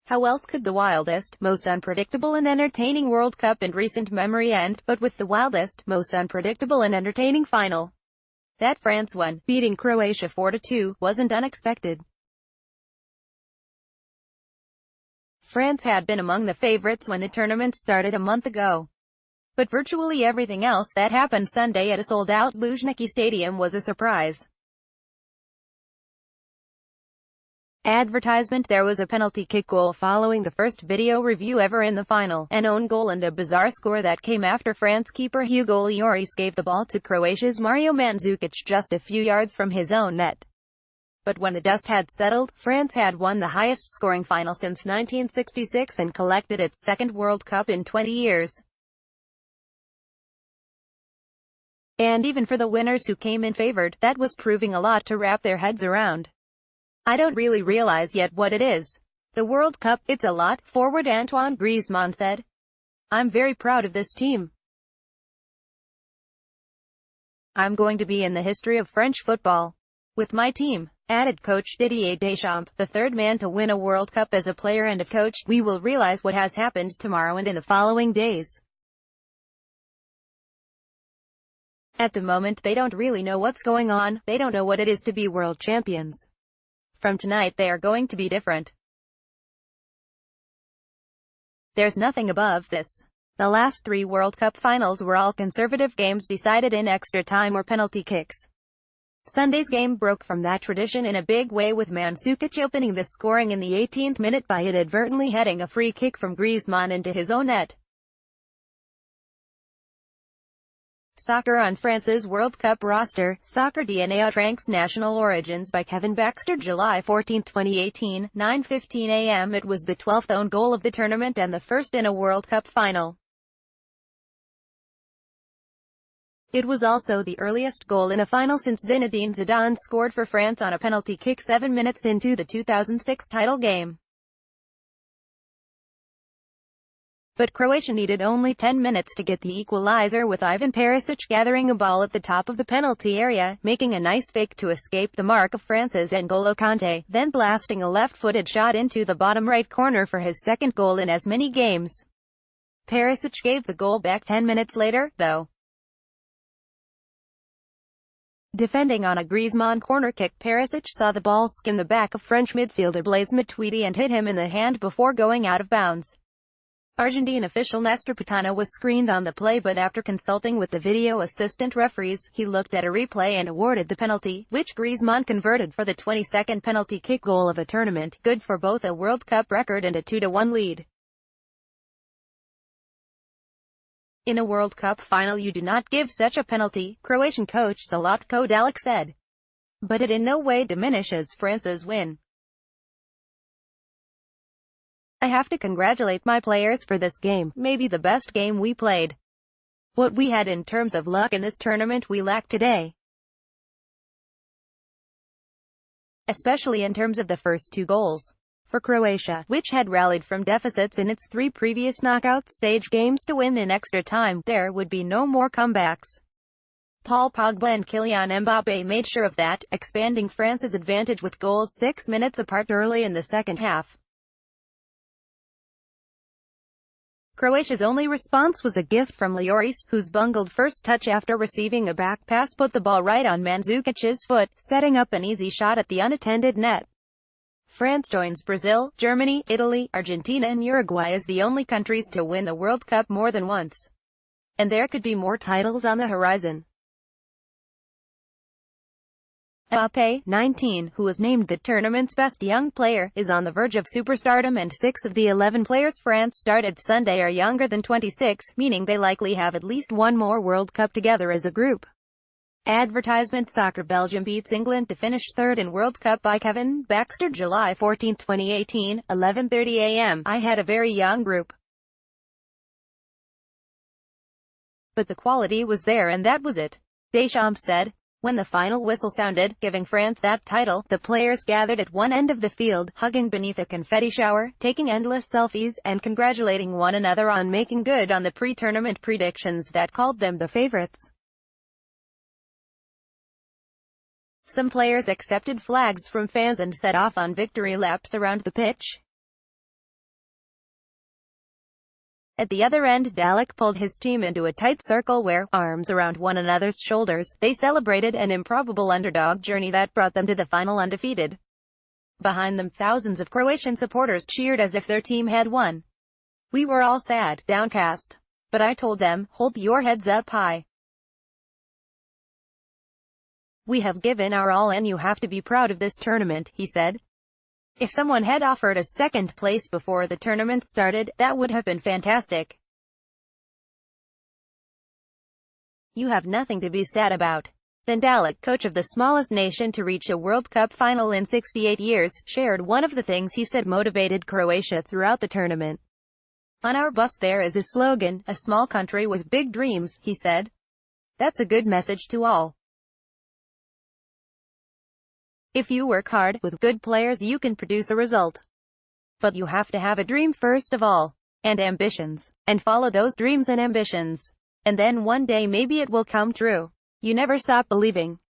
How else could the wildest, most unpredictable and entertaining World Cup in recent memory end, but with the wildest, most unpredictable and entertaining final? That France won, beating Croatia 4-2, wasn't unexpected. France had been among the favorites when the tournament started a month ago. But virtually everything else that happened Sunday at a sold-out Luzhniki Stadium was a surprise. Advertisement. There was a penalty kick goal following the first video review ever in the final, an own goal and a bizarre score that came after France keeper Hugo Lloris gave the ball to Croatia's Mario Mandzukic just a few yards from his own net. But when the dust had settled, France had won the highest-scoring final since 1966 and collected its second World Cup in 20 years. And even for the winners who came in favored, that was proving a lot to wrap their heads around. I don't really realize yet what it is. The World Cup, it's a lot, forward Antoine Griezmann said. I'm very proud of this team. I'm going to be in the history of French football. With my team, added coach Didier Deschamps, the third man to win a World Cup as a player and a coach. We will realize what has happened tomorrow and in the following days. At the moment they don't really know what's going on, they don't know what it is to be world champions. From tonight they are going to be different. There's nothing above this. The last 3 World Cup finals were all conservative games decided in extra time or penalty kicks. Sunday's game broke from that tradition in a big way, with Mandzukic opening the scoring in the 18th minute by inadvertently heading a free kick from Griezmann into his own net. Soccer on France's World Cup roster. Soccer DNA ranks national origins by Kevin Baxter. July 14, 2018, 9:15 a.m. It was the 12th own goal of the tournament and the first in a World Cup final. It was also the earliest goal in a final since Zinedine Zidane scored for France on a penalty kick 7 minutes into the 2006 title game. But Croatia needed only 10 minutes to get the equalizer, with Ivan Perisic gathering a ball at the top of the penalty area, making a nice fake to escape the mark of France's N'Golo Kanté, then blasting a left-footed shot into the bottom right corner for his second goal in as many games. Perisic gave the goal back 10 minutes later, though. Defending on a Griezmann corner kick, Perisic saw the ball skim the back of French midfielder Blaise Matuidi and hit him in the hand before going out of bounds. Argentine official Nestor Pitana was screened on the play, but after consulting with the video assistant referees, he looked at a replay and awarded the penalty, which Griezmann converted for the 22nd penalty kick goal of a tournament, good for both a World Cup record and a 2-1 lead. In a World Cup final you do not give such a penalty, Croatian coach Zlatko Dalic said. But it in no way diminishes France's win. I have to congratulate my players for this game, maybe the best game we played. What we had in terms of luck in this tournament we lacked today. Especially in terms of the first 2 goals. For Croatia, which had rallied from deficits in its 3 previous knockout stage games to win in extra time, there would be no more comebacks. Paul Pogba and Kylian Mbappe made sure of that, expanding France's advantage with goals 6 minutes apart early in the second half. Croatia's only response was a gift from Lloris, whose bungled first touch after receiving a back pass put the ball right on Mandzukic's foot, setting up an easy shot at the unattended net. France joins Brazil, Germany, Italy, Argentina and Uruguay as the only countries to win the World Cup more than once. And there could be more titles on the horizon. Mbappe, 19, who was named the tournament's best young player, is on the verge of superstardom, and 6 of the 11 players France started Sunday are younger than 26, meaning they likely have at least one more World Cup together as a group. Advertisement. Soccer. Belgium beats England to finish third in World Cup by Kevin Baxter. July 14, 2018, 11:30 a.m. I had a very young group. But the quality was there and that was it, Deschamps said. When the final whistle sounded, giving France that title, the players gathered at one end of the field, hugging beneath a confetti shower, taking endless selfies, and congratulating one another on making good on the pre-tournament predictions that called them the favorites. Some players accepted flags from fans and set off on victory laps around the pitch. At the other end, Dalek pulled his team into a tight circle where, arms around one another's shoulders, they celebrated an improbable underdog journey that brought them to the final undefeated. Behind them, thousands of Croatian supporters cheered as if their team had won. We were all sad, downcast. But I told them, hold your heads up high. We have given our all and you have to be proud of this tournament, he said. If someone had offered a second place before the tournament started, that would have been fantastic. You have nothing to be sad about. Then Dalek, coach of the smallest nation to reach a World Cup final in 68 years, shared one of the things he said motivated Croatia throughout the tournament. On our bus there is a slogan, a small country with big dreams, he said. That's a good message to all. If you work hard, with good players you can produce a result. But you have to have a dream first of all. And ambitions. And follow those dreams and ambitions. And then one day maybe it will come true. You never stop believing.